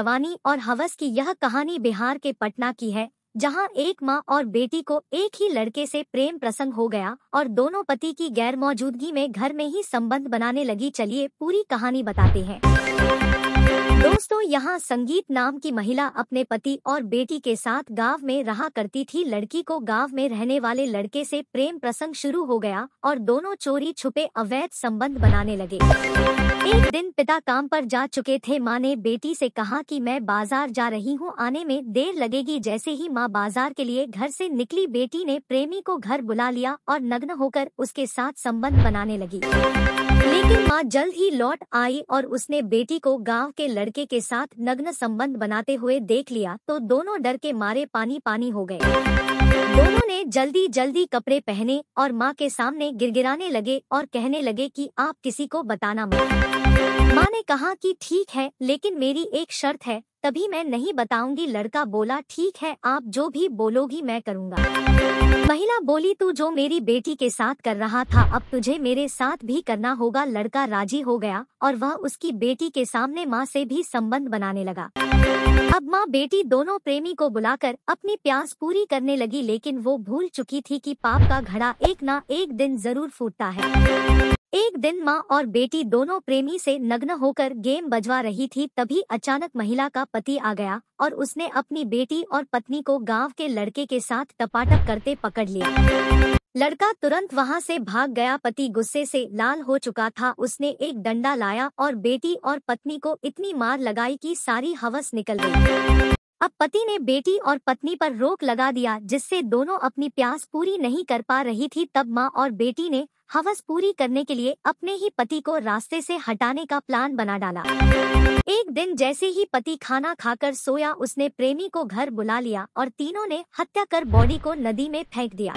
जवानी और हवस की यह कहानी बिहार के पटना की है, जहां एक मां और बेटी को एक ही लड़के से प्रेम प्रसंग हो गया और दोनों पति की गैर मौजूदगी में घर में ही संबंध बनाने लगी। चलिए पूरी कहानी बताते हैं। दोस्तों, यहाँ संगीत नाम की महिला अपने पति और बेटी के साथ गांव में रहा करती थी। लड़की को गांव में रहने वाले लड़के से प्रेम प्रसंग शुरू हो गया और दोनों चोरी छुपे अवैध संबंध बनाने लगे। एक दिन पिता काम पर जा चुके थे। माँ ने बेटी से कहा कि मैं बाजार जा रही हूँ, आने में देर लगेगी। जैसे ही माँ बाजार के लिए घर से निकली, बेटी ने प्रेमी को घर बुला लिया और नग्न होकर उसके साथ संबंध बनाने लगी। लेकिन माँ जल्द ही लौट आई और उसने बेटी को गांव के लड़के के साथ नग्न संबंध बनाते हुए देख लिया तो दोनों डर के मारे पानी पानी हो गए। दोनों ने जल्दी जल्दी कपड़े पहने और माँ के सामने गिड़गिड़ाने लगे और कहने लगे कि आप किसी को बताना मत। माँ ने कहा कि ठीक है, लेकिन मेरी एक शर्त है, तभी मैं नहीं बताऊंगी। लड़का बोला, ठीक है, आप जो भी बोलोगी मैं करूँगा। महिला बोली, तू जो मेरी बेटी के साथ कर रहा था, अब तुझे मेरे साथ भी करना होगा। लड़का राजी हो गया और वह उसकी बेटी के सामने माँ से भी संबंध बनाने लगा। अब माँ बेटी दोनों प्रेमी को बुलाकर अपनी प्यास पूरी करने लगी, लेकिन वो भूल चुकी थी कि पाप का घड़ा एक ना एक दिन जरूर फूटता है। एक दिन माँ और बेटी दोनों प्रेमी से नग्न होकर गेम बजवा रही थी। तभी अचानक महिला का पति आ गया और उसने अपनी बेटी और पत्नी को गांव के लड़के के साथ टपाटप करते पकड़ लिया। लड़का तुरंत वहां से भाग गया। पति गुस्से से लाल हो चुका था। उसने एक डंडा लाया और बेटी और पत्नी को इतनी मार लगाई कि सारी हवस निकल गई। अब पति ने बेटी और पत्नी पर रोक लगा दिया, जिससे दोनों अपनी प्यास पूरी नहीं कर पा रही थी। तब माँ और बेटी ने हवस पूरी करने के लिए अपने ही पति को रास्ते से हटाने का प्लान बना डाला। एक दिन जैसे ही पति खाना खाकर सोया, उसने प्रेमी को घर बुला लिया और तीनों ने हत्या कर बॉडी को नदी में फेंक दिया।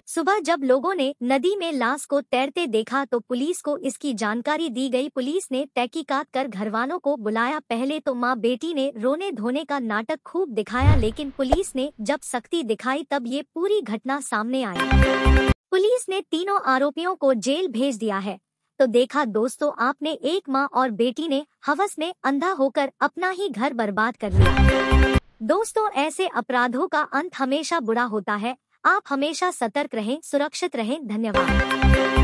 सुबह जब लोगों ने नदी में लाश को तैरते देखा तो पुलिस को इसकी जानकारी दी गई। पुलिस ने तहकीकात कर घरवालों को बुलाया। पहले तो माँ बेटी ने रोने धोने का नाटक खूब दिखाया, लेकिन पुलिस ने जब सख्ती दिखाई तब ये पूरी घटना सामने आई। पुलिस ने तीनों आरोपियों को जेल भेज दिया है। तो देखा दोस्तों आपने, एक माँ और बेटी ने हवस में अंधा होकर अपना ही घर बर्बाद कर लिया। दोस्तों, ऐसे अपराधों का अंत हमेशा बुरा होता है। आप हमेशा सतर्क रहें, सुरक्षित रहें। धन्यवाद।